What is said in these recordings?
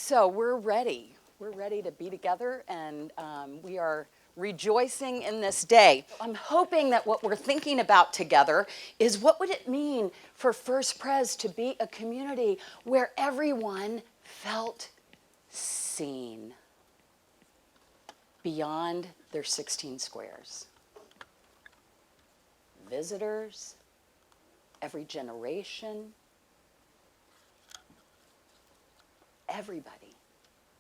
So we're ready. We're ready to be together, and we are rejoicing in this day. I'm hoping that what we're thinking about together is what would it mean for First Pres to be a community where everyone felt seen beyond their 16 squares. Visitors, every generation, everybody.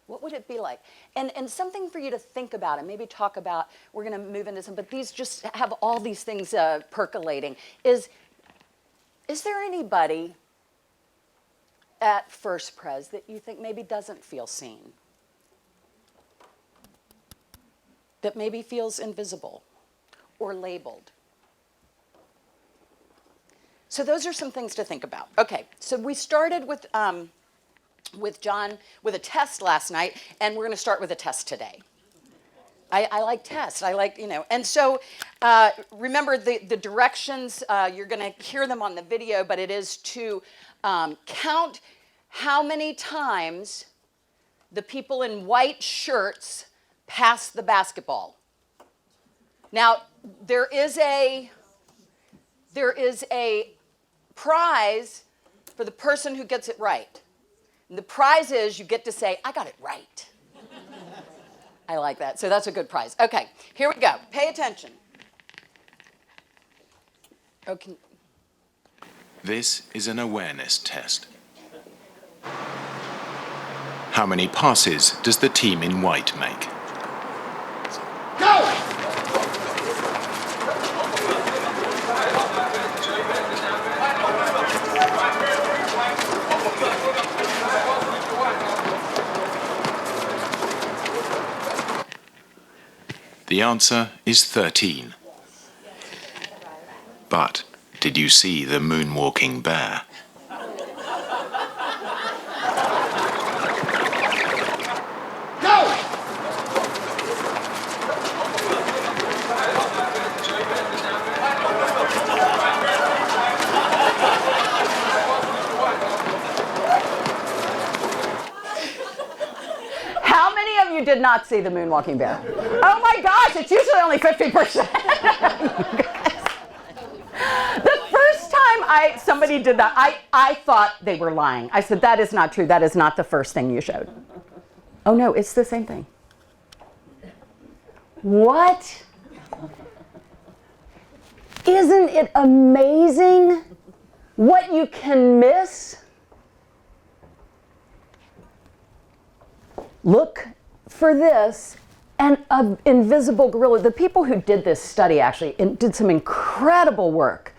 What would it be like? And something for you to think about and maybe talk about, we're going to move into some, but these just have all these things percolating. Is there anybody at First Pres that you think maybe doesn't feel seen? That maybe feels invisible or labeled? So those are some things to think about. Okay, so we started with John with a test last night, and we're going to start with a test today. I like tests. I like, and so remember the directions. You're going to hear them on the video, but it is to count how many times the people in white shirts pass the basketball. Now, there is a prize for the person who gets it right. And the prize is you get to say, I got it right. I like that. So that's a good prize. Okay, here we go. Pay attention. Okay. This is an awareness test. How many passes does the team in white make? Go! The answer is 13. But did you see the moonwalking bear? Go! How many of you did not see the moonwalking bear? Oh my gosh, it's usually only 50%. The first time somebody did that, I thought they were lying. I said, that is not true. That is not the first thing you showed. Oh no, it's the same thing. What? Isn't it amazing what you can miss? Look for this, and an invisible gorilla. The people who did this study actually did some incredible work.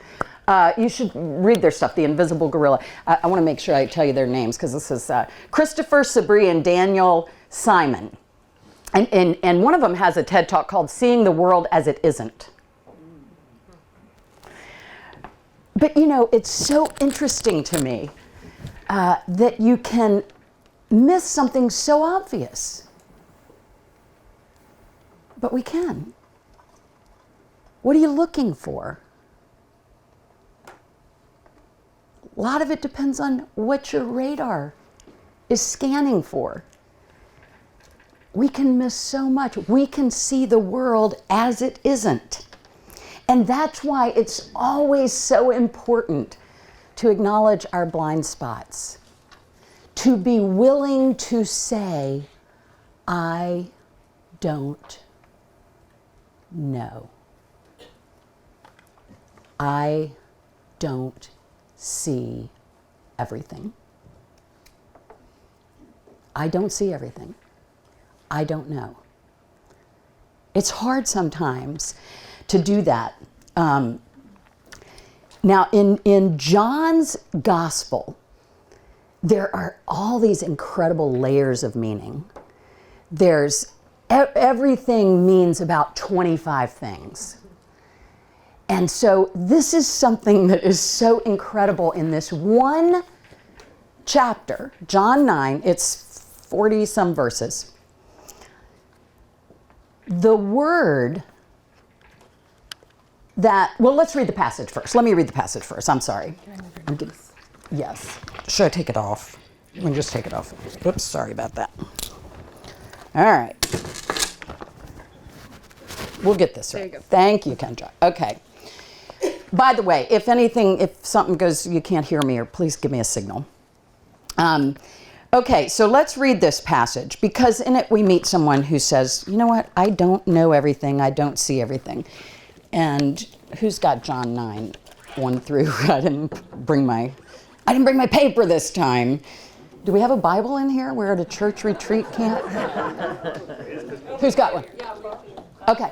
You should read their stuff, The Invisible Gorilla. I want to make sure I tell you their names because this is Christopher Sabri and Daniel Simon. And one of them has a TED Talk called Seeing the World as It Isn't. But it's so interesting to me that you can miss something so obvious. But we can. What are you looking for? A lot of it depends on what your radar is scanning for. We can miss so much. We can see the world as it isn't. And that's why it's always so important to acknowledge our blind spots. To be willing to say, I don't know. I don't see everything. I don't see everything. I don't know. It's hard sometimes to do that. Now, in John's gospel, there are all these incredible layers of meaning. There's everything means about 25 things. And so this is something that is so incredible in this one chapter, John 9, it's 40 some verses. The word let's read the passage first. Let me read the passage first. I'm sorry. Yes. Should I take it off? Let me just take it off. Oops, sorry about that. All right. We'll get this right. There you go. Thank you, Kendra. Okay. By the way, if something goes, you can't hear me, or please give me a signal. Okay, so let's read this passage, because in it we meet someone who says, you know what, I don't know everything, I don't see everything. And who's got John 9, 1 through, I didn't bring my paper this time. Do we have a Bible in here? We're at a church retreat camp. Who's got one? Okay.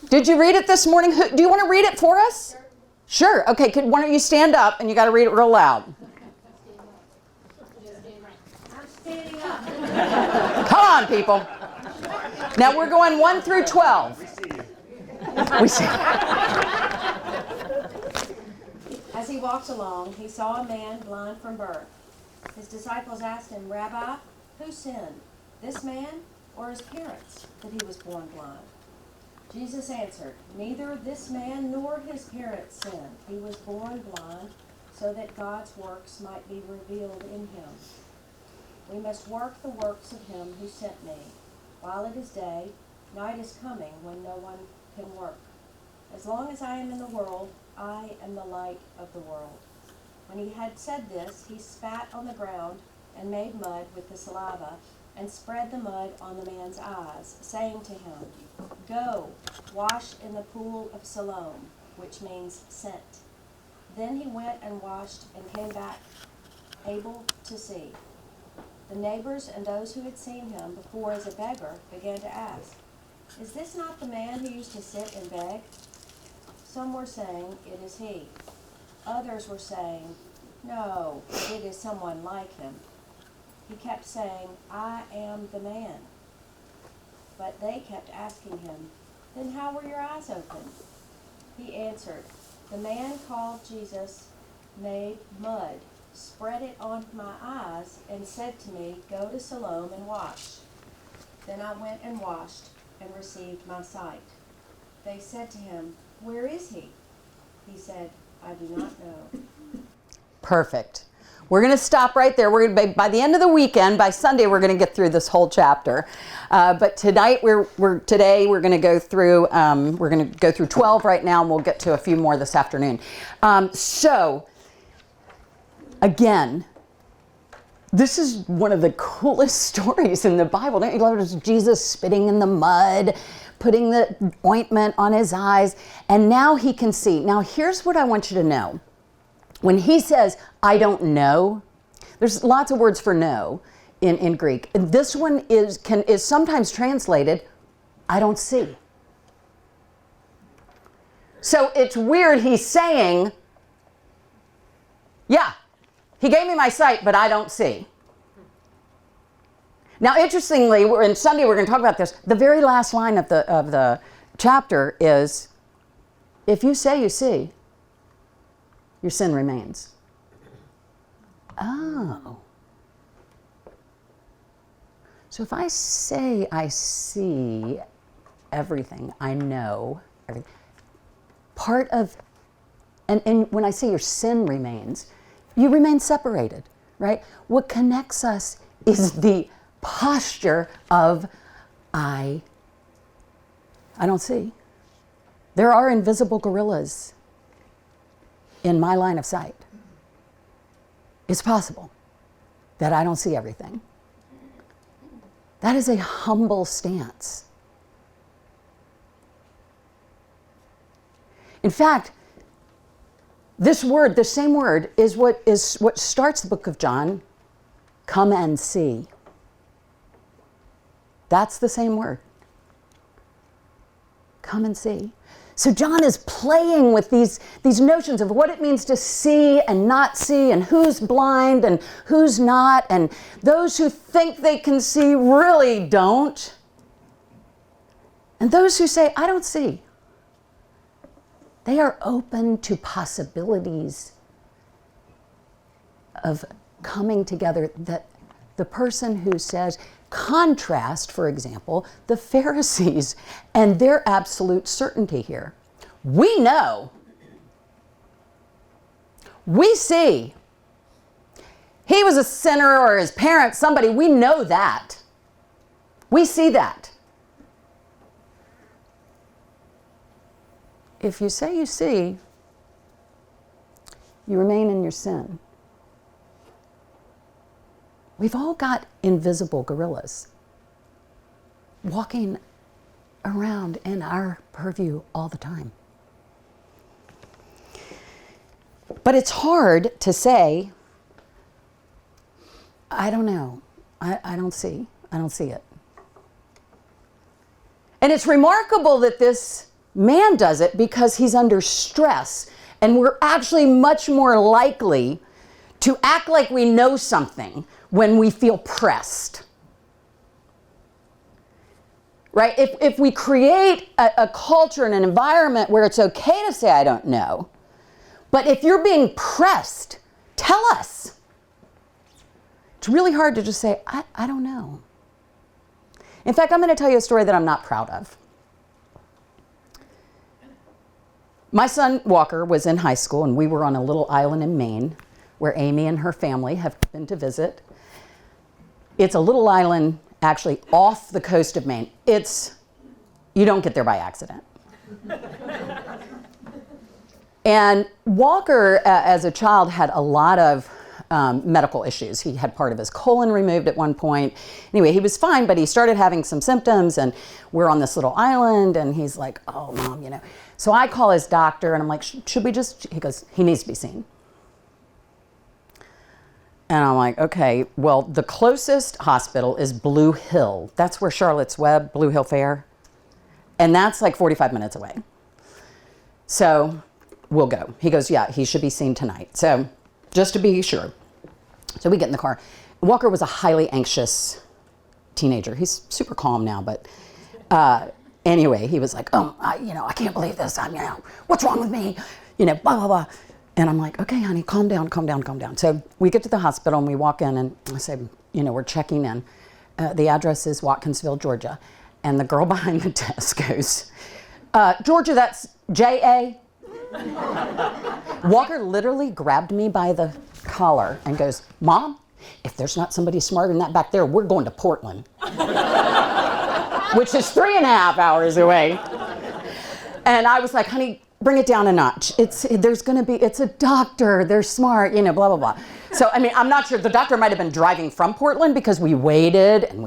Did you read it this morning? Do you want to read it for us? Sure. Okay, why don't you stand up, and you got to read it real loud. Come on, people. Now we're going 1 through 12. We see. As he walked along, he saw a man blind from birth. His disciples asked him, Rabbi, who sinned, this man or his parents, that he was born blind? Jesus answered, neither this man nor his parents sinned. He was born blind so that God's works might be revealed in him. We must work the works of him who sent me. While it is day, night is coming when no one can work. As long as I am in the world, I am the light of the world. When he had said this, he spat on the ground and made mud with the saliva and spread the mud on the man's eyes, saying to him, go, wash in the pool of Siloam, which means sent. Then he went and washed and came back able to see. The neighbors and those who had seen him before as a beggar began to ask, is this not the man who used to sit and beg? Some were saying, it is he. Others were saying, no, it is someone like him. He kept saying, I am the man. But they kept asking him, then how were your eyes opened? He answered, the man called Jesus made mud, spread it on my eyes, and said to me, go to Siloam and wash. Then I went and washed and received my sight. They said to him, where is he? He said, I do not know. Perfect. We're going to stop right there. We're going to, by the end of the weekend, by Sunday, we're going to get through this whole chapter. But tonight, we're going to go through 12 right now, and we'll get to a few more this afternoon. So, again, this is one of the coolest stories in the Bible. Don't you love it? It's Jesus spitting in the mud, putting the ointment on his eyes, and now he can see. Now, here's what I want you to know. When he says, I don't know, there's lots of words for know in Greek. And this one is sometimes translated, I don't see. So it's weird he's saying, yeah, he gave me my sight, but I don't see. Now, interestingly, Sunday we're going to talk about this. The very last line of the chapter is, if you say you see, your sin remains. Oh. So if I say I see everything, I know everything, part of, and when I say your sin remains, you remain separated, right? What connects us is the posture of I don't see. There are invisible gorillas in my line of sight. It's possible that I don't see everything. That is a humble stance. In fact, this same word, is what starts the book of John, come and see. That's the same word. Come and see. So John is playing with these notions of what it means to see and not see, and who's blind and who's not, and those who think they can see really don't. And those who say, I don't see. They are open to possibilities of coming together, that the person who says, contrast, for example, the Pharisees and their absolute certainty here. We know. We see. He was a sinner, or his parents, somebody. We know that. We see that. If you say you see, you remain in your sin. We've all got invisible gorillas walking around in our purview all the time. But it's hard to say, I don't know. I don't see it. And it's remarkable that this man does it because he's under stress. And we're actually much more likely to act like we know something when we feel pressed. Right? If we create a culture and an environment where it's okay to say, I don't know, but if you're being pressed, tell us. It's really hard to just say, I don't know. In fact, I'm going to tell you a story that I'm not proud of. My son Walker was in high school, and we were on a little island in Maine where Amy and her family have been to visit. It's a little island actually off the coast of Maine. You don't get there by accident. And Walker, as a child, had a lot of medical issues. He had part of his colon removed at one point. Anyway, he was fine, but he started having some symptoms, and we're on this little island, and he's like, oh, Mom, you know. So I call his doctor, and I'm like, should we just, he goes, he needs to be seen. And I'm like, okay, well, the closest hospital is Blue Hill. That's where Charlotte's Web, Blue Hill Fair. And that's like 45 minutes away. So we'll go. He goes, yeah, he should be seen tonight. So just to be sure. So we get in the car. Walker was a highly anxious teenager. He's super calm now, but anyway, he was like, I can't believe this. What's wrong with me? Blah, blah, blah. And I'm like, okay, honey, calm down, calm down, calm down. So we get to the hospital and we walk in and I say, we're checking in. The address is Watkinsville, Georgia. And the girl behind the desk goes, Georgia, that's J.A. Walker literally grabbed me by the collar and goes, Mom, if there's not somebody smarter than that back there, we're going to Portland. Which is 3.5 hours away. And I was like, honey, bring it down a notch. It's a doctor, they're smart, blah, blah, blah. So, I'm not sure, the doctor might have been driving from Portland because we waited, and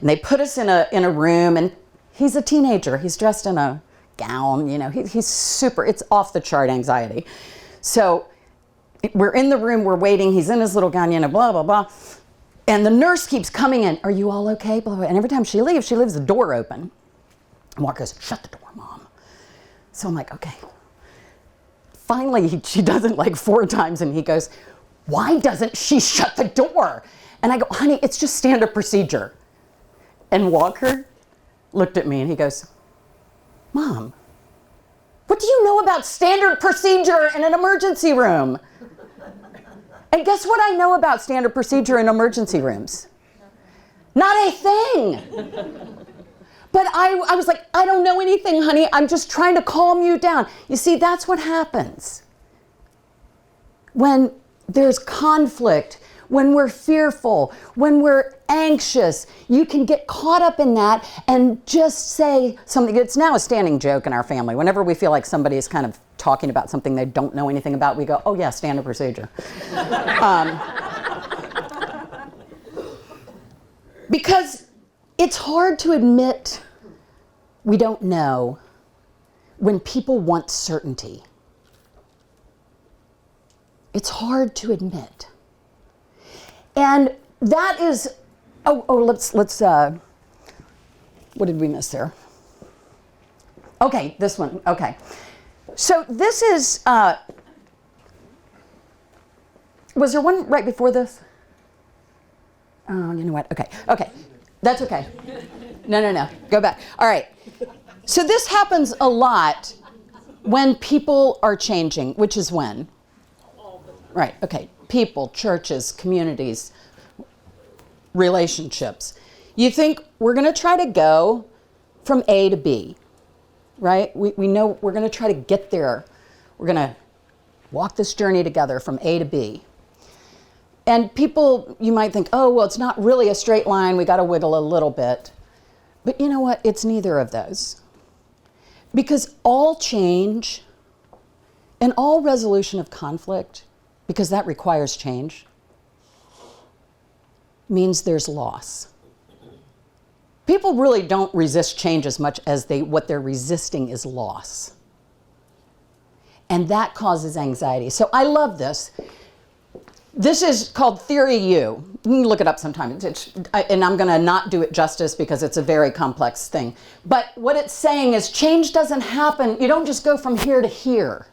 they put us in a room, and he's a teenager. He's dressed in a gown, he's super, it's off the chart anxiety. So we're in the room, we're waiting, he's in his little gown, blah, blah, blah. And the nurse keeps coming in, are you all okay? Blah, blah. And every time she leaves the door open. And Walker goes, shut the door, Mom. So I'm like, okay. Finally, she does it like 4 times, and he goes, why doesn't she shut the door? And I go, honey, it's just standard procedure. And Walker looked at me, and he goes, Mom, what do you know about standard procedure in an emergency room? And guess what I know about standard procedure in emergency rooms? Not a thing. But I was like, I don't know anything, honey. I'm just trying to calm you down. You see, that's what happens. When there's conflict, when we're fearful, when we're anxious, you can get caught up in that and just say something. It's now a standing joke in our family. Whenever we feel like somebody is kind of talking about something they don't know anything about, we go, oh yeah, standard procedure. Because it's hard to admit we don't know when people want certainty. It's hard to admit. And that is, let's what did we miss there? Okay, this one, okay. So this is, was there one right before this? Oh, you know what, okay, that's okay. No, go back. All right, so this happens a lot when people are changing, which is when? Right, okay, people, churches, communities, relationships. You think we're gonna try to go from A to B, right? We know we're gonna try to get there. We're gonna walk this journey together from A to B. And people, you might think, oh, well, it's not really a straight line. We got to wiggle a little bit. But you know what? It's neither of those. Because all change and all resolution of conflict, because that requires change, means there's loss. People really don't resist change as much as what they're resisting is loss. And that causes anxiety. So I love this. This is called Theory U. You can look it up sometime. And I'm going to not do it justice because it's a very complex thing. But what it's saying is change doesn't happen. You don't just go from here to here.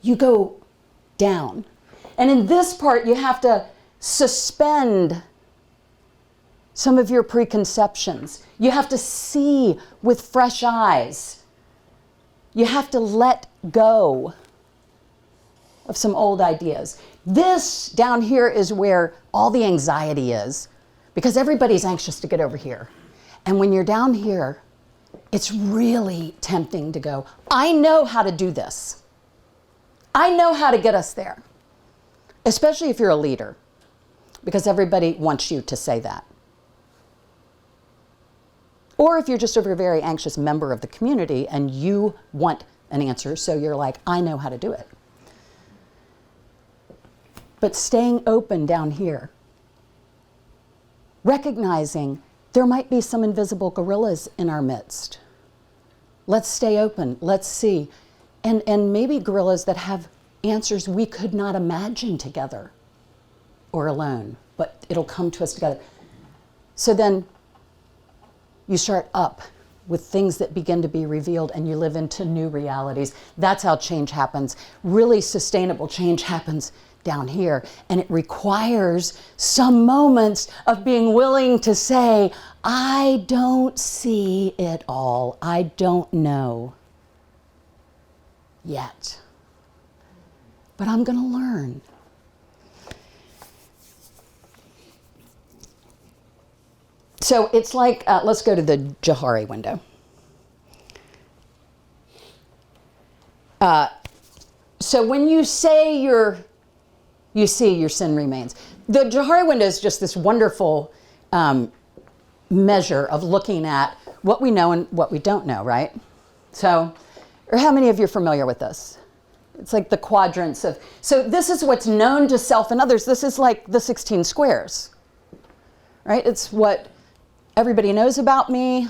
You go down. And in this part, you have to suspend some of your preconceptions. You have to see with fresh eyes. You have to let go of some old ideas. This down here is where all the anxiety is, because everybody's anxious to get over here. And when you're down here, it's really tempting to go, I know how to do this. I know how to get us there, especially if you're a leader, because everybody wants you to say that. Or if you're just a very anxious member of the community and you want an answer, so you're like, I know how to do it. But staying open down here, recognizing there might be some invisible gorillas in our midst. Let's stay open, let's see. And maybe gorillas that have answers we could not imagine together or alone, but it'll come to us together. So then you start up with things that begin to be revealed and you live into new realities. That's how change happens. Really sustainable change happens down here. And it requires some moments of being willing to say, I don't see it all. I don't know yet. But I'm going to learn. So it's like, let's go to the Johari window. So when you say you see your sin remains. The Johari window is just this wonderful measure of looking at what we know and what we don't know, right? So, or how many of you are familiar with this? It's like the quadrants of, so this is what's known to self and others. This is like the 16 squares, right? It's what everybody knows about me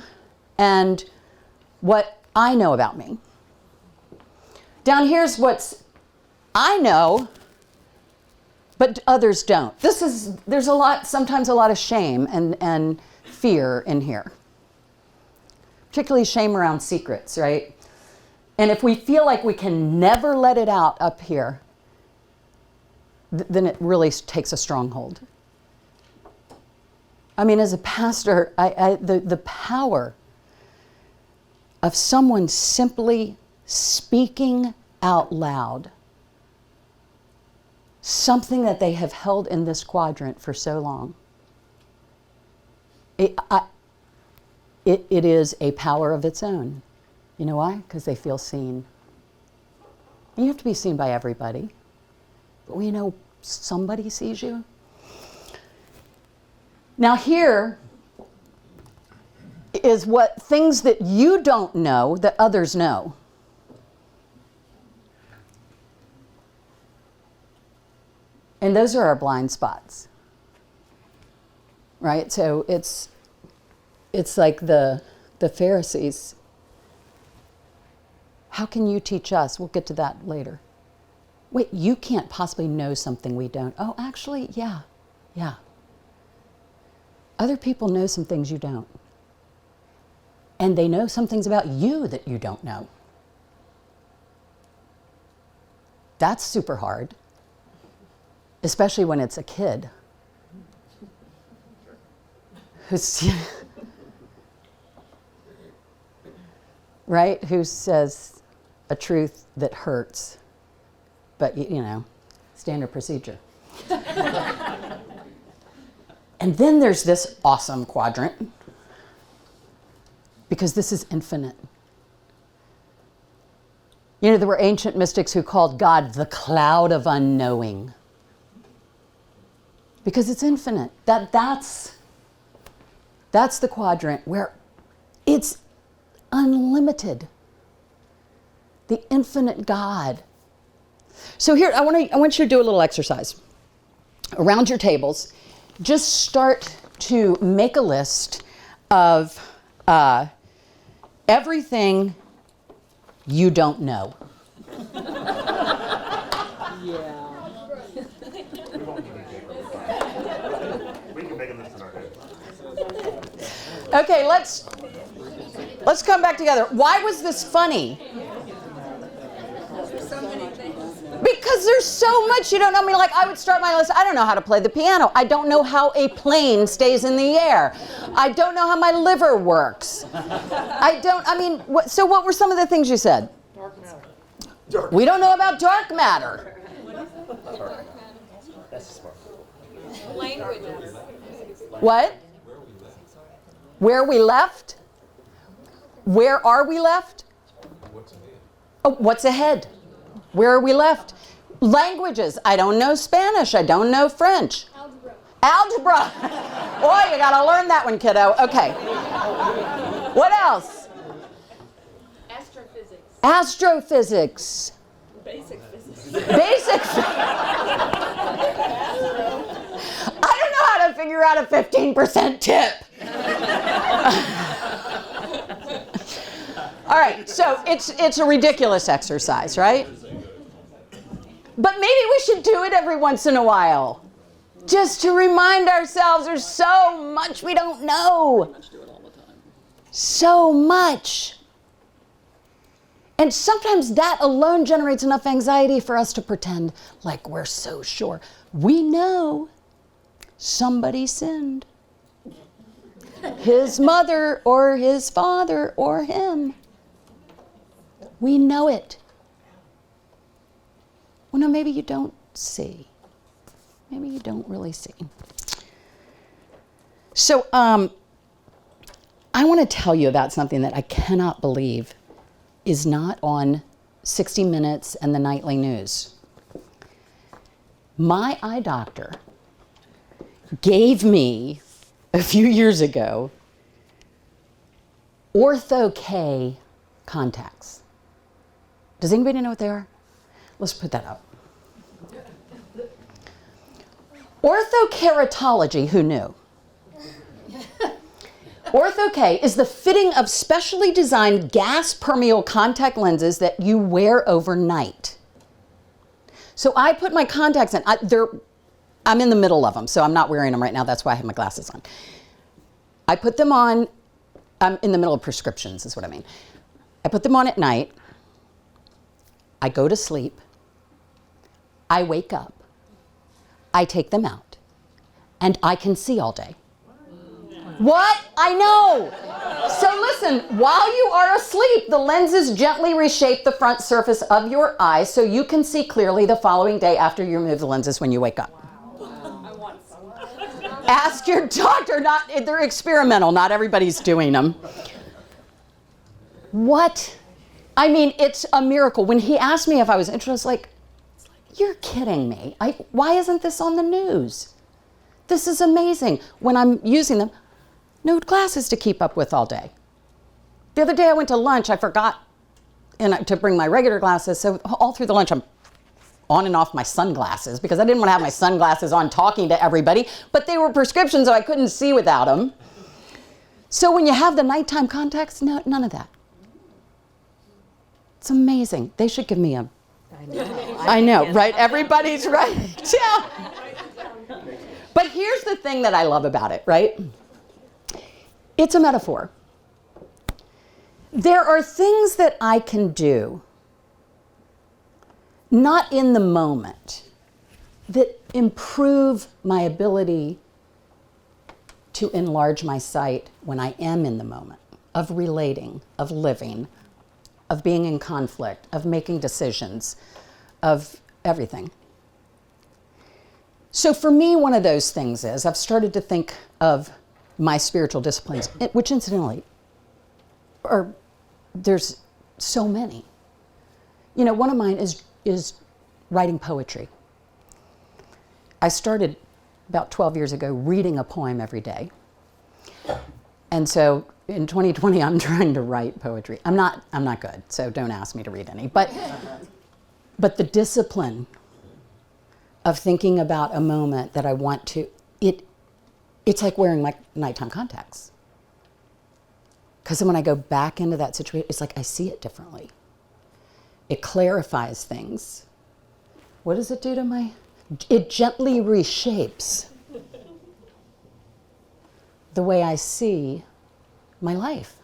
and what I know about me. Down here's what's I know, but others don't. There's sometimes a lot of shame and fear in here. Particularly shame around secrets, right? And if we feel like we can never let it out up here, then it really takes a stronghold. I mean, as a pastor, the power of someone simply speaking out loud something that they have held in this quadrant for so long. It is a power of its own. You know why? Because they feel seen. And you have to be seen by everybody. But we know somebody sees you. Now here is what things that you don't know that others know. And those are our blind spots, right? So it's like the Pharisees. How can you teach us? We'll get to that later. Wait, you can't possibly know something we don't. Oh, actually, yeah. Other people know some things you don't. And they know some things about you that you don't know. That's super hard. Especially when it's a kid who's, right? Who says a truth that hurts, but you know, standard procedure. And then there's this awesome quadrant, because this is infinite. You know, there were ancient mystics who called God the cloud of unknowing. because it's infinite. That's the quadrant where it's unlimited. The infinite God. So here, I want you to do a little exercise. Around your tables, just start to make a list of everything you don't know. We can make a list in our head. Okay, let's come back together. Why was this funny? Because there's so much you don't know. I mean, like, I would start my list. I don't know how to play the piano. I don't know how a plane stays in the air. I don't know how my liver works. So what were some of the things you said? Dark matter. We don't know about dark matter. That's smart. Languages. What? Where we left? Where are we left? Oh, what's ahead? Where are we left? Languages. I don't know Spanish. I don't know French. Algebra. Boy, you gotta learn that one, kiddo. Okay. What else? Astrophysics. Astrophysics. Basic physics. Basic. I don't know how to figure out a 15% tip. All right, so it's a ridiculous exercise, right? But maybe we should do it every once in a while, just to remind ourselves there's so much we don't know. So much. And sometimes that alone generates enough anxiety for us to pretend like we're so sure. We know somebody sinned. His mother or his father or him. We know it. Well, no, maybe you don't see. Maybe you don't really see. So I want to tell you about something that I cannot believe is not on 60 Minutes and the nightly news. My eye doctor gave me a few years ago Ortho-K contacts. Does anybody know what they are? Let's put that up. Orthokeratology, who knew? Ortho-K is the fitting of specially designed gas-permeable contact lenses that you wear overnight. So I put my contacts in. I'm in the middle of them, so I'm not wearing them right now. That's why I have my glasses on. I put them on. I'm in the middle of prescriptions, is what I mean. I put them on at night. I go to sleep. I wake up. I take them out. And I can see all day. What? I know. So listen, while you are asleep, the lenses gently reshape the front surface of your eyes so you can see clearly the following day after you remove the lenses when you wake up. Ask your doctor. They're experimental. Not everybody's doing them. What? I mean, it's a miracle. When he asked me if I was interested, I was like, you're kidding me. Why isn't this on the news? This is amazing. When I'm using them, no glasses to keep up with all day. The other day I went to lunch, I forgot to bring my regular glasses, so all through the lunch I'm on and off my sunglasses because I didn't want to have my sunglasses on talking to everybody, but they were prescriptions so I couldn't see without them. So when you have the nighttime contacts, no, none of that. It's amazing. They should give me a... I know, right? Everybody's right. Yeah. But here's the thing that I love about it, right? It's a metaphor. There are things that I can do, not in the moment, that improve my ability to enlarge my sight when I am in the moment, of relating, of living, of being in conflict, of making decisions, of everything. So for me, one of those things is I've started to think of my spiritual disciplines, which incidentally, there's so many. You know, one of mine is writing poetry. I started about 12 years ago, reading a poem every day. And so in 2020, I'm trying to write poetry. I'm not good, so don't ask me to read any. But the discipline of thinking about a moment that I want to, it's like wearing my nighttime contacts. Because when I go back into that situation, it's like I see it differently. It clarifies things. What does it do to it gently reshapes the way I see my life.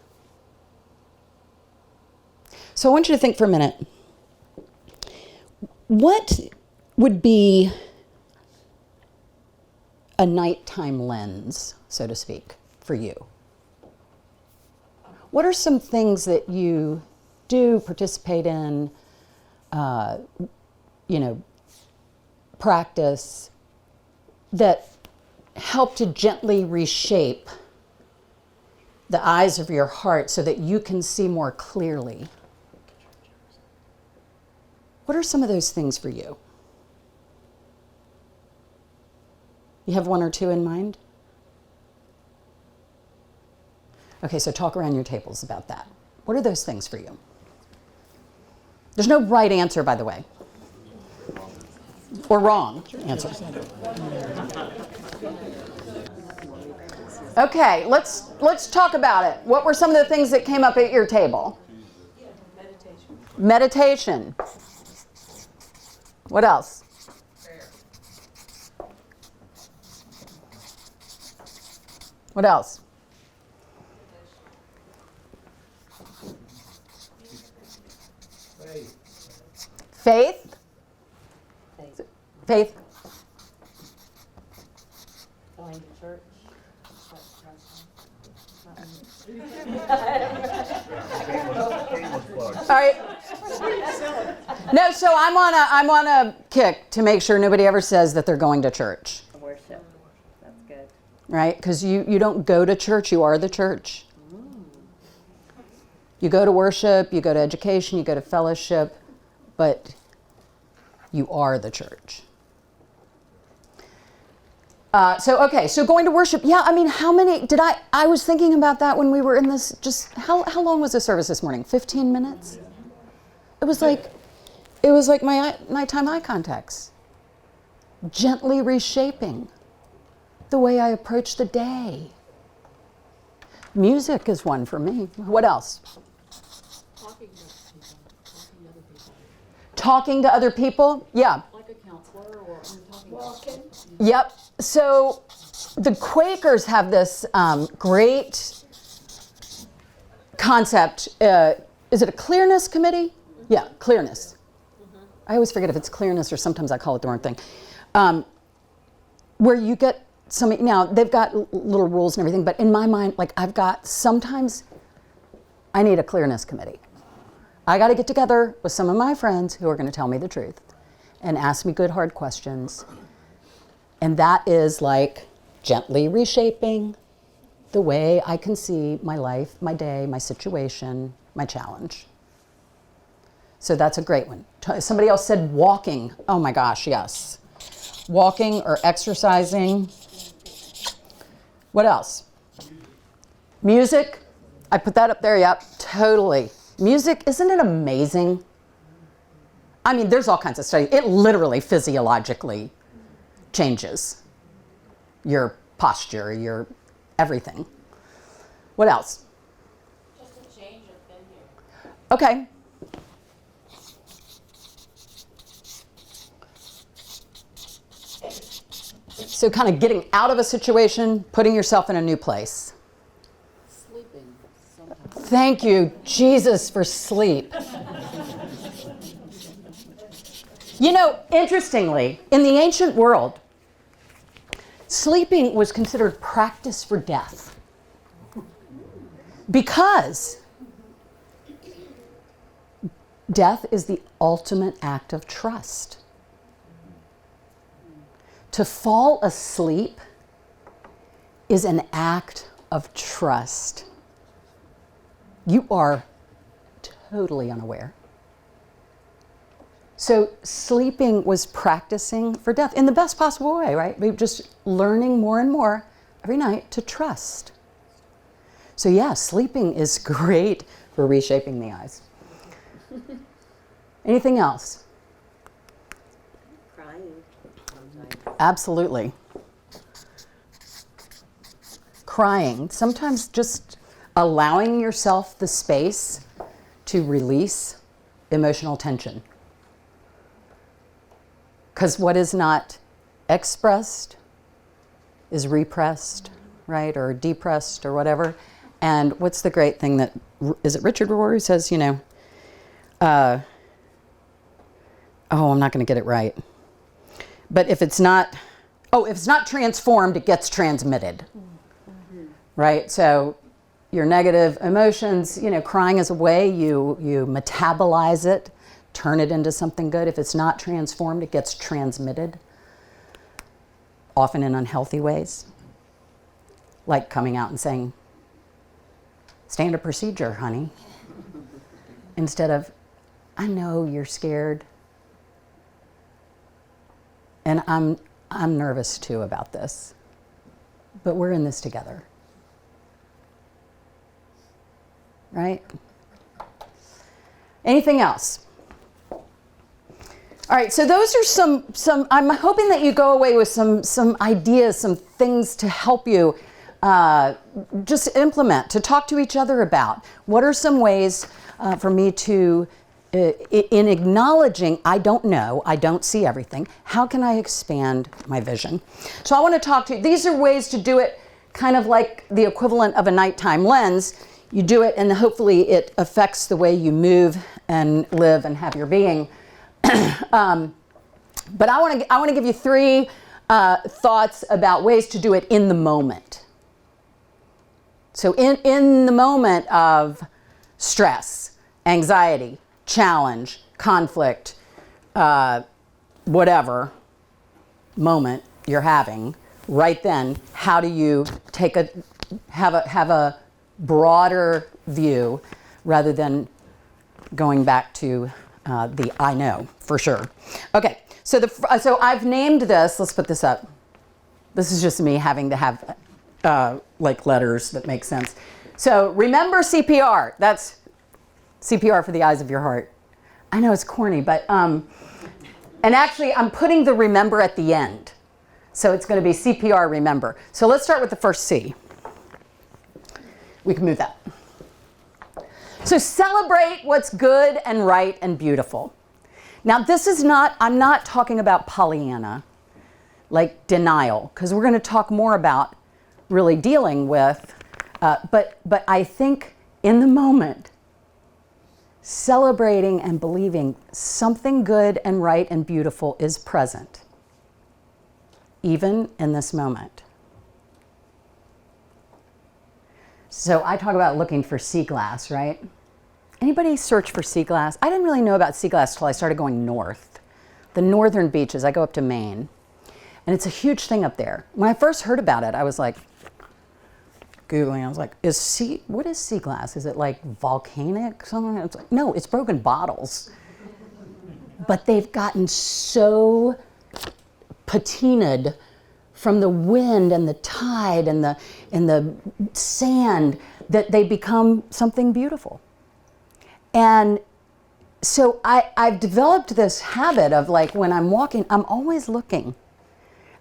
So I want you to think for a minute. What would be a nighttime lens, so to speak, for you? What are some things that you do, participate in, practice that help to gently reshape the eyes of your heart so that you can see more clearly? What are some of those things for you? You have one or two in mind? Okay, so talk around your tables about that. What are those things for you? There's no right answer, by the way. Or wrong answer. Okay, let's talk about it. What were some of the things that came up at your table? Meditation. What else? What else? Faith? Faith? Going to church. All right. No, so I'm on a kick to make sure nobody ever says that they're going to church. Worship. That's good. Right? Because you don't go to church, you are the church. You go to worship, you go to education, you go to fellowship, but you are the church. So going to worship, yeah, I mean, how many, I was thinking about that when we were in this, just, how long was the service this morning? 15 minutes? It was like my nighttime eye contacts. Gently reshaping the way I approach the day. Music is one for me. What else? Talking to other people? Yeah. Like a counselor or walking. Yep. So the Quakers have this great concept. Is it a clearness committee? Yeah, clearness. I always forget if it's clearness or sometimes I call it the wrong thing. Where you get now they've got little rules and everything, but in my mind, like sometimes I need a clearness committee. I got to get together with some of my friends who are going to tell me the truth and ask me good, hard questions. And that is like gently reshaping the way I can see my life, my day, my situation, my challenge. So that's a great one. Somebody else said walking. Oh my gosh, yes. Walking or exercising. What else? Music. I put that up there, yep, totally. Music, isn't it amazing? I mean, there's all kinds of studies. It literally physiologically changes your posture, your everything. What else? Just a change of venue. Okay. So kind of getting out of a situation, putting yourself in a new place. Sleeping sometimes. Thank you, Jesus, for sleep. You know, interestingly, in the ancient world, sleeping was considered practice for death. Because death is the ultimate act of trust. To fall asleep is an act of trust. You are totally unaware. So sleeping was practicing for death in the best possible way, right? We're just learning more and more every night to trust. So yeah, sleeping is great for reshaping the eyes. Anything else? Crying sometimes. Absolutely. Crying. Sometimes just allowing yourself the space to release emotional tension. Because what is not expressed is repressed, right? Or depressed or whatever. And what's the great thing that, is it Richard Rohr who says, you know, I'm not going to get it right. But if it's not transformed, it gets transmitted, right? So your negative emotions, you know, crying is a way you metabolize it, turn it into something good. If it's not transformed, it gets transmitted, often in unhealthy ways, like coming out and saying, standard procedure, honey, instead of, I know you're scared, and I'm nervous too about this, but we're in this together, right? Anything else? All right, so those are some. I'm hoping that you go away with some ideas, some things to help you just implement, to talk to each other about. What are some ways for me to, in acknowledging I don't know, I don't see everything, how can I expand my vision? So I want to talk to you. These are ways to do it kind of like the equivalent of a nighttime lens. You do it and hopefully it affects the way you move and live and have your being. But I want to give you three thoughts about ways to do it in the moment. So in the moment of stress, anxiety, challenge, conflict, whatever moment you're having, right then, how do you have a broader view rather than going back to the I know for sure. Okay, so I've named this. Let's put this up. This is just me having to have like letters that make sense. So remember CPR. That's CPR for the eyes of your heart. I know it's corny, but and actually I'm putting the remember at the end. So it's going to be CPR remember. So let's start with the first C. We can move that. So celebrate what's good and right and beautiful. Now this is not, I'm not talking about Pollyanna, like denial, because we're going to talk more about really dealing with, but I think in the moment, celebrating and believing something good and right and beautiful is present, even in this moment. So I talk about looking for sea glass, right? Anybody search for sea glass? I didn't really know about sea glass until I started going north. The northern beaches, I go up to Maine. And it's a huge thing up there. When I first heard about it, I was like, Googling, I was like, what is sea glass? Is it like volcanic something? It's like, no, it's broken bottles. But they've gotten so patinaed from the wind and the tide and the sand that they become something beautiful. And so I've developed this habit of like when I'm walking, I'm always looking.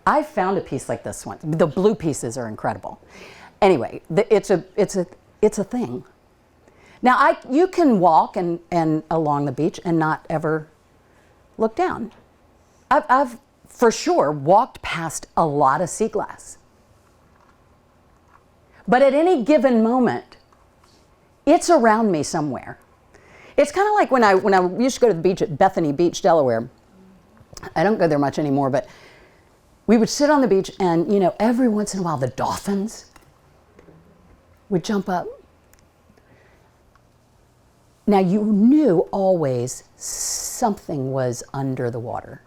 I found a piece like this one. The blue pieces are incredible. Anyway, it's a thing. Now you can walk and along the beach and not ever look down. I've for sure walked past a lot of sea glass. But at any given moment, it's around me somewhere. It's kind of like when I used to go to the beach at Bethany Beach, Delaware. I don't go there much anymore, but we would sit on the beach and, you know, every once in a while the dolphins would jump up. Now you knew always something was under the water.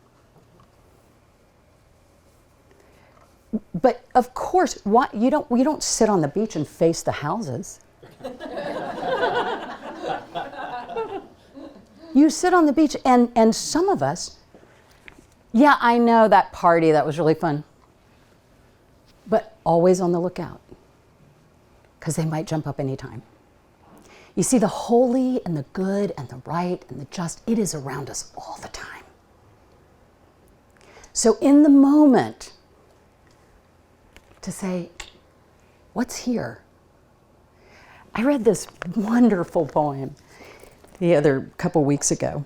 But of course, you don't sit on the beach and face the houses. You sit on the beach, and some of us, yeah, I know that party, that was really fun. But always on the lookout, because they might jump up anytime. You see, the holy and the good and the right and the just, it is around us all the time. So in the moment, to say, what's here? I read this wonderful poem the other couple weeks ago.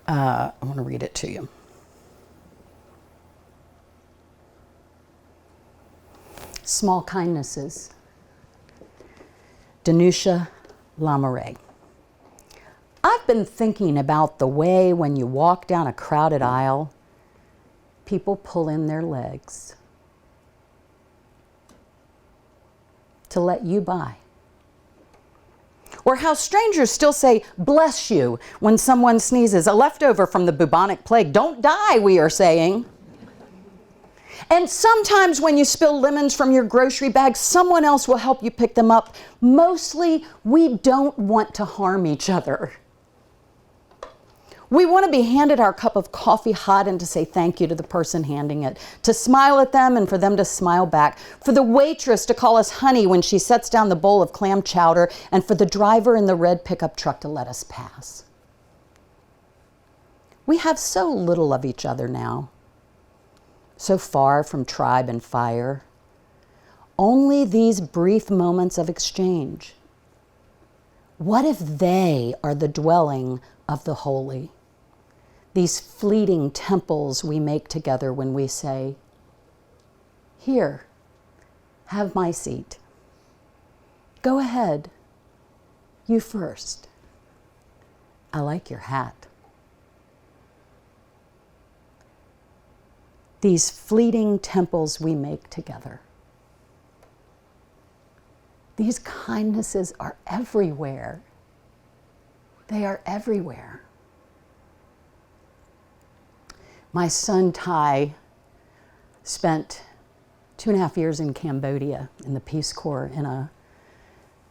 I want to read it to you. Small Kindnesses. Danusha Lamoureux. I've been thinking about the way when you walk down a crowded aisle, people pull in their legs to let you by. Or how strangers still say, bless you, when someone sneezes, a leftover from the bubonic plague. Don't die, we are saying. And sometimes when you spill lemons from your grocery bag, someone else will help you pick them up. Mostly, we don't want to harm each other. We want to be handed our cup of coffee hot and to say thank you to the person handing it, to smile at them and for them to smile back, for the waitress to call us honey when she sets down the bowl of clam chowder, and for the driver in the red pickup truck to let us pass. We have so little of each other now, so far from tribe and fire. Only these brief moments of exchange. What if they are the dwelling of the holy? These fleeting temples we make together when we say, here, have my seat. Go ahead, you first. I like your hat. These fleeting temples we make together. These kindnesses are everywhere. They are everywhere. My son Ty spent 2.5 years in Cambodia in the Peace Corps in a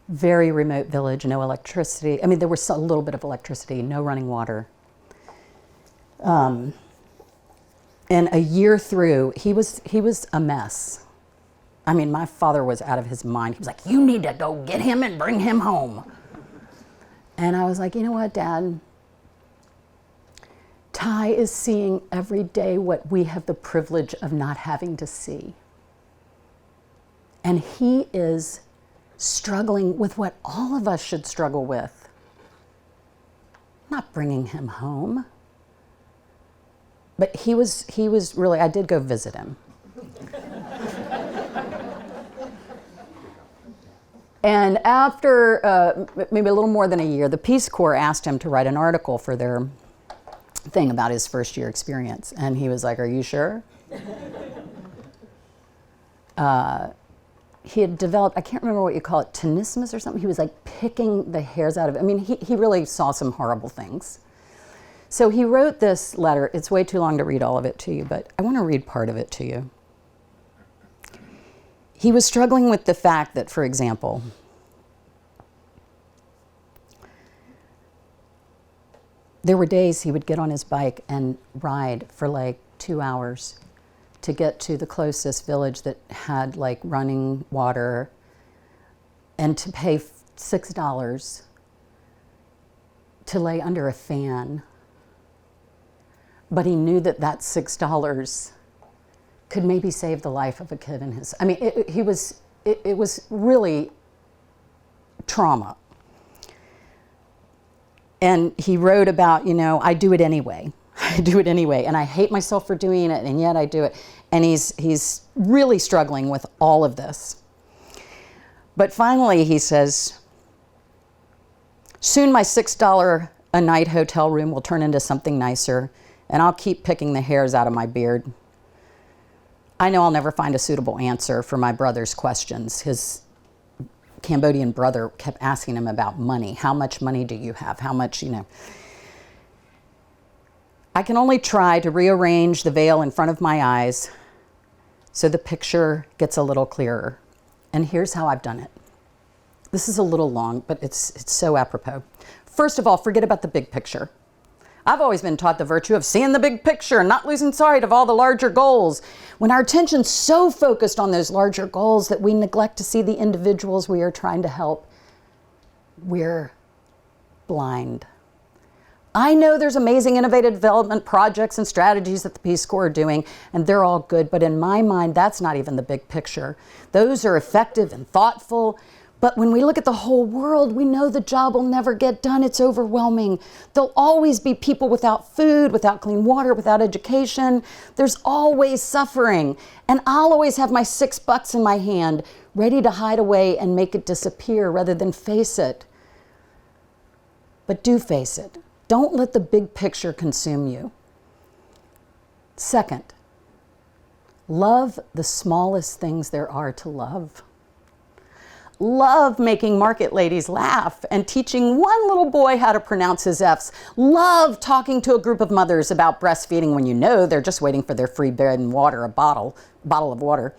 very remote village, no electricity. I mean, there was a little bit of electricity, no running water. And a year through, he was a mess. I mean, my father was out of his mind. He was like, you need to go get him and bring him home. And I was like, you know what, Dad? Ty is seeing every day what we have the privilege of not having to see. And he is struggling with what all of us should struggle with. Not bringing him home. But he was really, I did go visit him. And after maybe a little more than a year, the Peace Corps asked him to write an article for their thing about his first year experience. And he was like, are you sure? He had developed, I can't remember what you call it, tenismus or something. He was like picking the hairs out of it. I mean, he really saw some horrible things. So he wrote this letter. It's way too long to read all of it to you, but I want to read part of it to you. He was struggling with the fact that, for example, there were days he would get on his bike and ride for like 2 hours to get to the closest village that had like running water, and to pay $6 to lay under a fan. But he knew that that $6 could maybe save the life of a kid in his, I mean, it was really trauma. And he wrote about, I do it anyway. I do it anyway. And I hate myself for doing it, and yet I do it. And he's really struggling with all of this. But finally he says, soon my $6 a night hotel room will turn into something nicer, and I'll keep picking the hairs out of my beard. I know I'll never find a suitable answer for my brother's questions. His Cambodian brother kept asking him about money. How much money do you have? How much, I can only try to rearrange the veil in front of my eyes so the picture gets a little clearer. And here's how I've done it. This is a little long, but it's so apropos. First of all, forget about the big picture. I've always been taught the virtue of seeing the big picture and not losing sight of all the larger goals. When our attention's so focused on those larger goals that we neglect to see the individuals we are trying to help, we're blind. I know there's amazing innovative development projects and strategies that the Peace Corps are doing, and they're all good, but in my mind, that's not even the big picture. Those are effective and thoughtful, but when we look at the whole world, we know the job will never get done. It's overwhelming. There'll always be people without food, without clean water, without education. There's always suffering, and I'll always have my $6 in my hand, ready to hide away and make it disappear rather than face it. But do face it. Don't let the big picture consume you. Second, love the smallest things there are to love. Love making market ladies laugh and teaching one little boy how to pronounce his F's. Love talking to a group of mothers about breastfeeding when you know they're just waiting for their free bread and water, a bottle of water.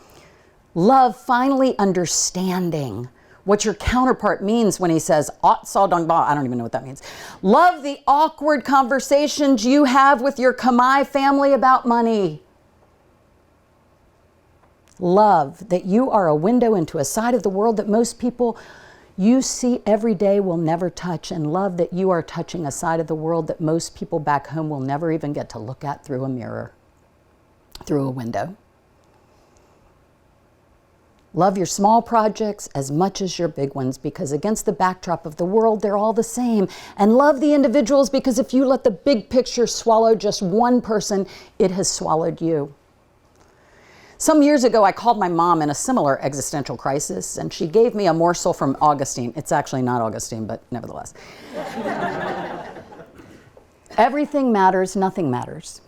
Love finally understanding what your counterpart means when he says, I don't even know what that means. Love the awkward conversations you have with your Kamai family about money. Love that you are a window into a side of the world that most people you see every day will never touch, and love that you are touching a side of the world that most people back home will never even get to look at through a mirror, through a window. Love your small projects as much as your big ones, because against the backdrop of the world, they're all the same. And love the individuals, because if you let the big picture swallow just one person, it has swallowed you. Some years ago, I called my mom in a similar existential crisis, and she gave me a morsel from Augustine. It's actually not Augustine, but nevertheless. Everything matters, nothing matters.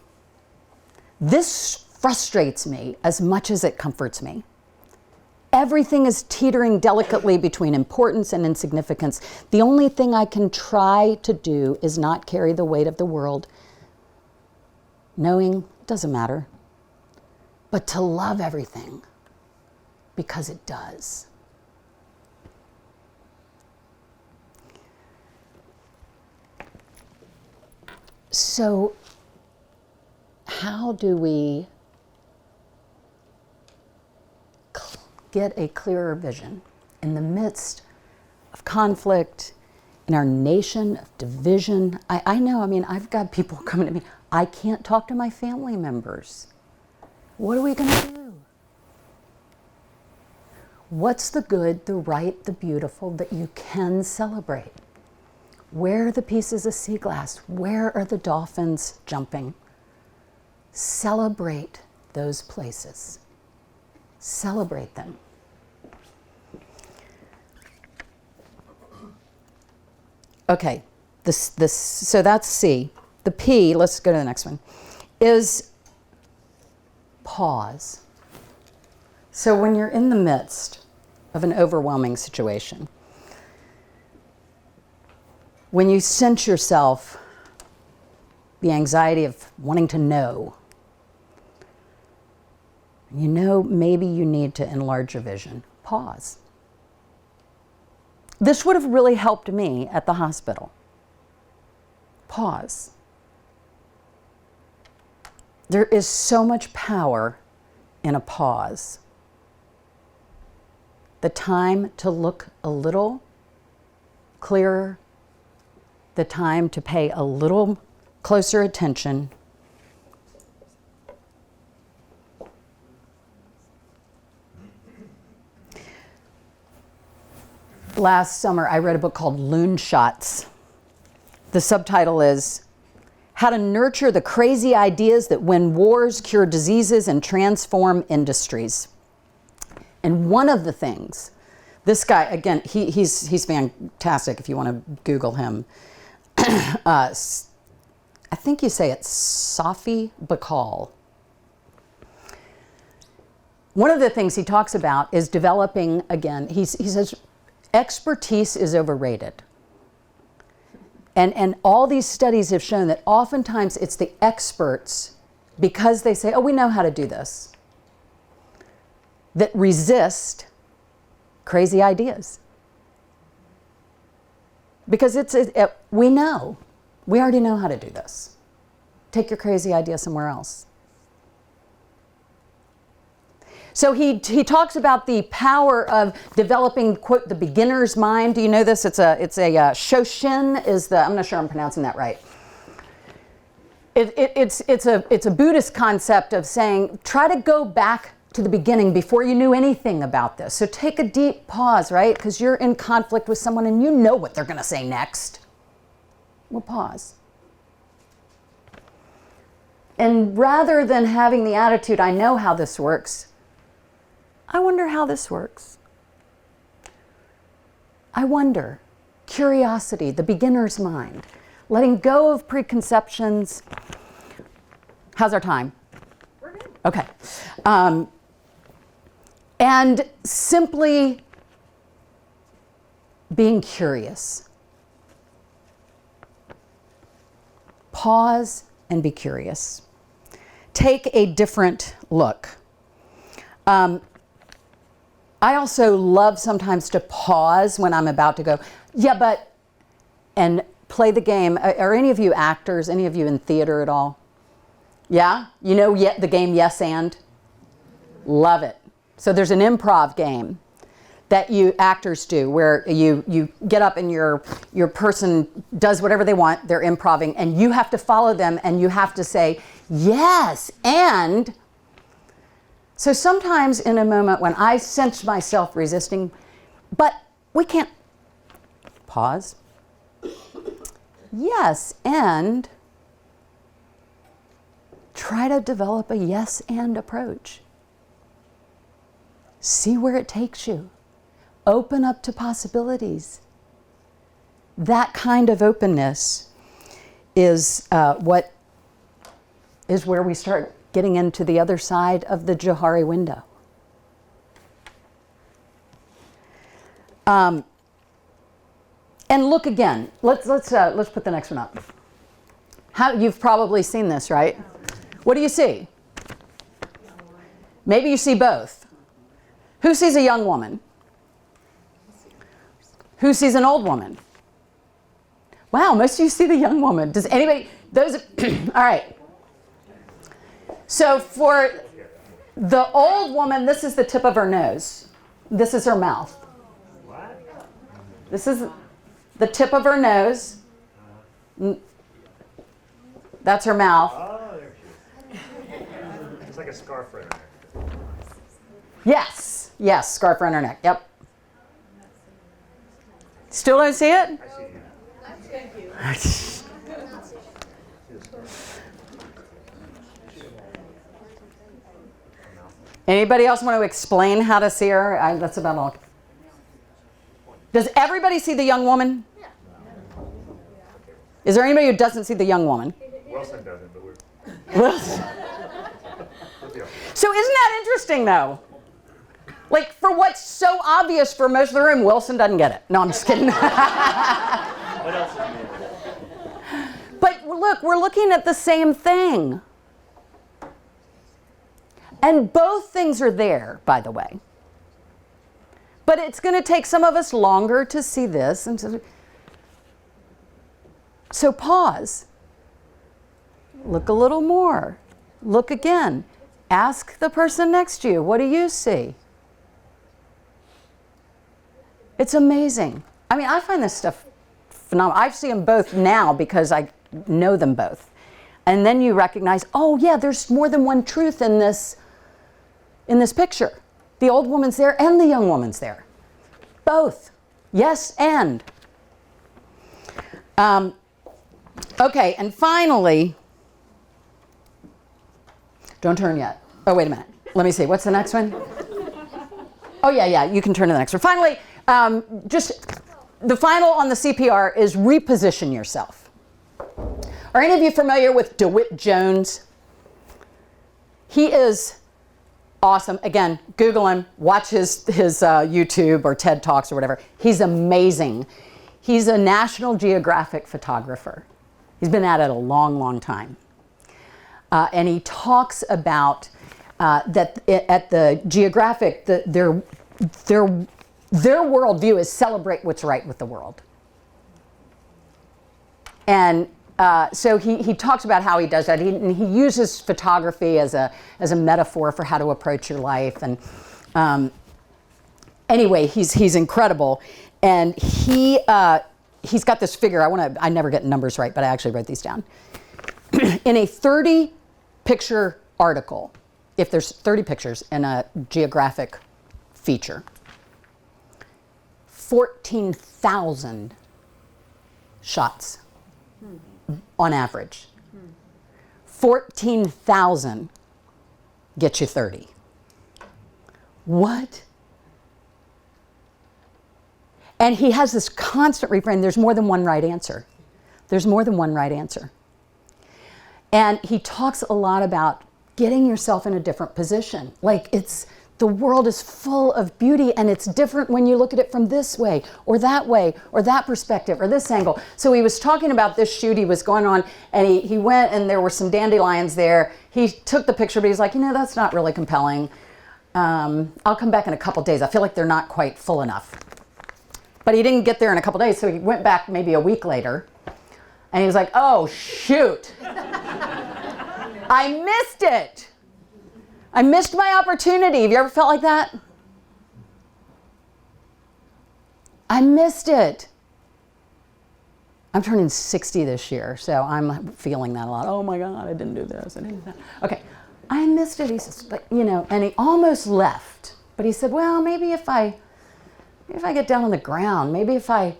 This frustrates me as much as it comforts me. Everything is teetering delicately between importance and insignificance. The only thing I can try to do is not carry the weight of the world, knowing it doesn't matter, but to love everything because it does. So, how do we get a clearer vision in the midst of conflict, in our nation of division? I know, I've got people coming to me, I can't talk to my family members. What are we going to do? What's the good, the right, the beautiful that you can celebrate? Where are the pieces of sea glass? Where are the dolphins jumping? Celebrate those places. Celebrate them. Okay, so that's C. The P, let's go to the next one, is pause. So when you're in the midst of an overwhelming situation, when you sense yourself, the anxiety of wanting to know, you know maybe you need to enlarge your vision, pause. This would have really helped me at the hospital. Pause. There is so much power in a pause. The time to look a little clearer, the time to pay a little closer attention. Last summer, I read a book called Loon Shots. The subtitle is How to Nurture the Crazy Ideas That Win Wars, Cure Diseases, and Transform Industries. And one of the things, this guy, again, he's fantastic if you want to Google him. I think you say it's Safi Bakal. One of the things he talks about is developing, again, he says, expertise is overrated. And all these studies have shown that oftentimes it's the experts, because they say, oh, we know how to do this, that resist crazy ideas. Because we know. We already know how to do this. Take your crazy idea somewhere else. So he talks about the power of developing, quote, the beginner's mind. Do you know this? It's a Shoshin is the, I'm not sure I'm pronouncing that right. It's a Buddhist concept of saying, try to go back to the beginning before you knew anything about this. So take a deep pause, right? Because you're in conflict with someone and you know what they're going to say next. We'll pause. And rather than having the attitude, I know how this works, I wonder how this works. I wonder. Curiosity, the beginner's mind, letting go of preconceptions. How's our time? We're good. Okay. And simply being curious. Pause and be curious. Take a different look. I also love sometimes to pause when I'm about to go, yeah, but, and play the game. Are any of you actors, any of you in theater at all? Yeah? You know the game Yes and? Love it. So there's an improv game that you actors do where you get up and your person does whatever they want, they're improvising, and you have to follow them and you have to say, yes, and. So sometimes in a moment when I sense myself resisting, but we can't pause. Yes, and try to develop a yes and approach. See where it takes you. Open up to possibilities. That kind of openness is where we start getting into the other side of the Johari window. And look again. Let's put the next one up. You've probably seen this, right? What do you see? Maybe you see both. Who sees a young woman? Who sees an old woman? Wow, most of you see the young woman. Does anybody? All right. So for the old woman, this is the tip of her nose. This is her mouth. This is the tip of her nose. That's her mouth. Oh, there she is. It's like a scarf around her neck. Yes, scarf around her neck. Yep. Still don't see it? I see you. Anybody else want to explain how to see her? That's about all. Does everybody see the young woman? Is there anybody who doesn't see the young woman? Wilson doesn't, but we're. Wilson. So isn't that interesting, though? Like, for what's so obvious for most of the room, Wilson doesn't get it. No, I'm just kidding. What else is new? But look, we're looking at the same thing. And both things are there, by the way. But it's going to take some of us longer to see this. And so pause. Look a little more. Look again. Ask the person next to you, what do you see? It's amazing. I mean, I find this stuff phenomenal. I see them both now because I know them both. And then you recognize, oh yeah, there's more than one truth in this picture. The old woman's there and the young woman's there. Both. Yes, and. Okay, and finally, don't turn yet. Oh, wait a minute. Let me see. What's the next one? Oh, yeah, you can turn to the next one. Finally, just the final on the CPR is reposition yourself. Are any of you familiar with DeWitt Jones? He is awesome. Again, Google him, watch his YouTube or TED Talks or whatever. He's amazing. He's a National Geographic photographer. He's been at it a long, long time. And he talks about that at the Geographic, their worldview is celebrate what's right with the world. And so he talks about how he does that. He uses photography as a metaphor for how to approach your life. And anyway, he's incredible. And he's got this figure. I never get numbers right, but I actually wrote these down. In a 30-picture article, if there's 30 pictures in a geographic feature, 14,000 shots on average. 14,000 get you 30. What? And he has this constant refrain, there's more than one right answer. There's more than one right answer. And he talks a lot about getting yourself in a different position. Like the world is full of beauty, and it's different when you look at it from this way or that perspective or this angle. So he was talking about this shoot he was going on, and he went and there were some dandelions there. He took the picture, but he's like, that's not really compelling. I'll come back in a couple days. I feel like they're not quite full enough. But he didn't get there in a couple days, so he went back maybe a week later, and he was like, oh, shoot. I missed it. I missed my opportunity. Have you ever felt like that? I missed it. I'm turning 60 this year, so I'm feeling that a lot. Oh my God, I didn't do this, I didn't do that. Okay, I missed it. He says, but and he almost left. But he said, well, maybe if I get down on the ground, maybe if I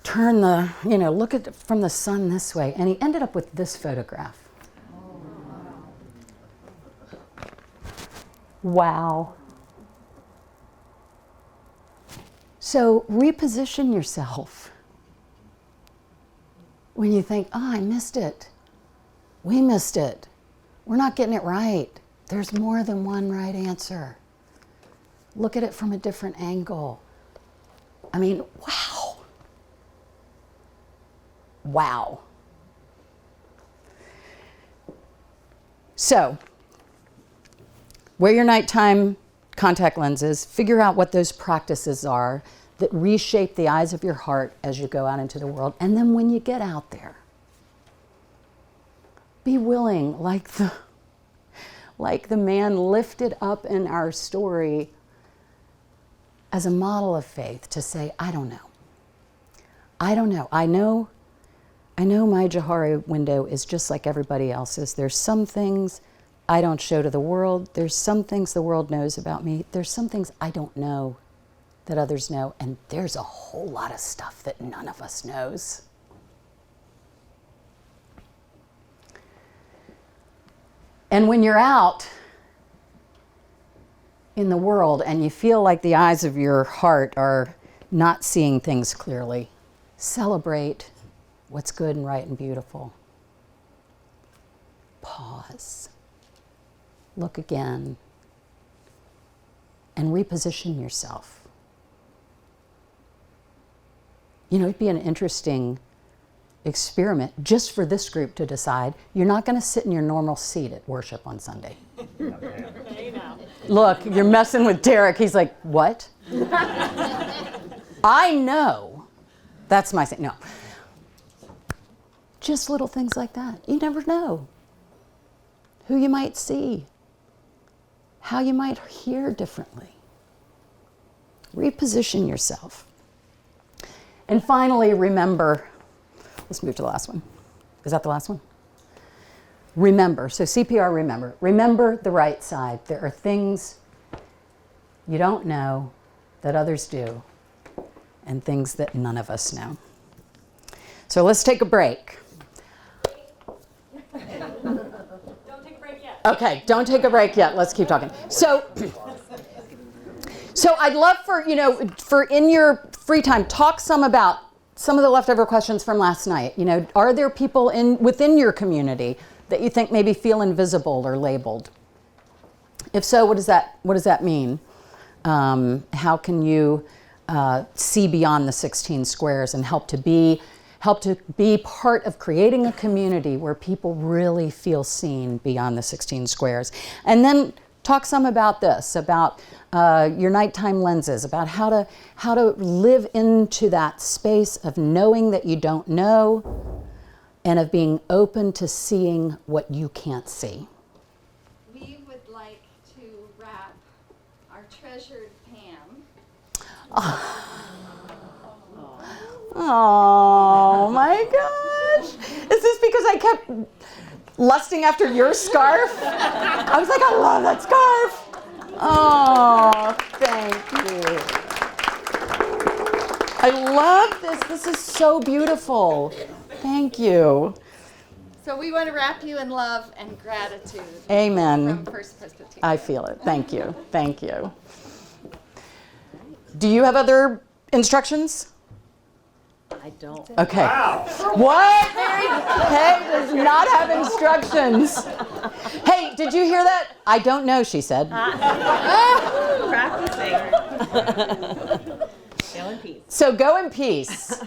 turn look at it from the sun this way. And he ended up with this photograph. Wow. So reposition yourself. When you think, I missed it. We missed it. We're not getting it right. There's more than one right answer. Look at it from a different angle. I mean, wow. Wow. So, wear your nighttime contact lenses. Figure out what those practices are that reshape the eyes of your heart as you go out into the world. And then when you get out there, be willing, like the man lifted up in our story as a model of faith, to say, I don't know. I don't know. I know my Johari window is just like everybody else's. There's some things I don't show to the world. There's some things the world knows about me. There's some things I don't know that others know. And there's a whole lot of stuff that none of us knows. And when you're out in the world and you feel like the eyes of your heart are not seeing things clearly, celebrate what's good and right and beautiful. Pause. Look again. And reposition yourself. It'd be an interesting experiment just for this group to decide you're not going to sit in your normal seat at worship on Sunday. Look, you're messing with Derek. He's like, what? I know. That's my thing. No. Just little things like that. You never know who you might see, how you might hear differently. Reposition yourself. And finally, remember. Let's move to the last one. Is that the last one? Remember. So CPR, remember. Remember the right side. There are things you don't know that others do, and things that none of us know. So let's take a break. Don't take a break yet. Okay, don't take a break yet. Let's keep talking. So I'd love for in your free time, talk some about some of the leftover questions from last night. Are there people within your community that you think maybe feel invisible or labeled? If so, what does that mean? How can you see beyond the 16 squares and help to be part of creating a community where people really feel seen beyond the 16 squares? And then talk some about this, about your nighttime lenses, about how to live into that space of knowing that you don't know and of being open to seeing what you can't see. We would like to wrap our treasured Pam. Oh my gosh. Is this because I kept lusting after your scarf? I was like, I love that scarf. Oh, thank you. I love this. This is so beautiful. Thank you. So we want to wrap you in love and gratitude Amen. from First Presbyterian. I feel it. Thank you. Thank you. Do you have other instructions? I don't. Okay. Wow. What? Mary Kay does not have instructions. Hey, did you hear that? I don't know, she said. Practicing. Go in peace. So go in peace.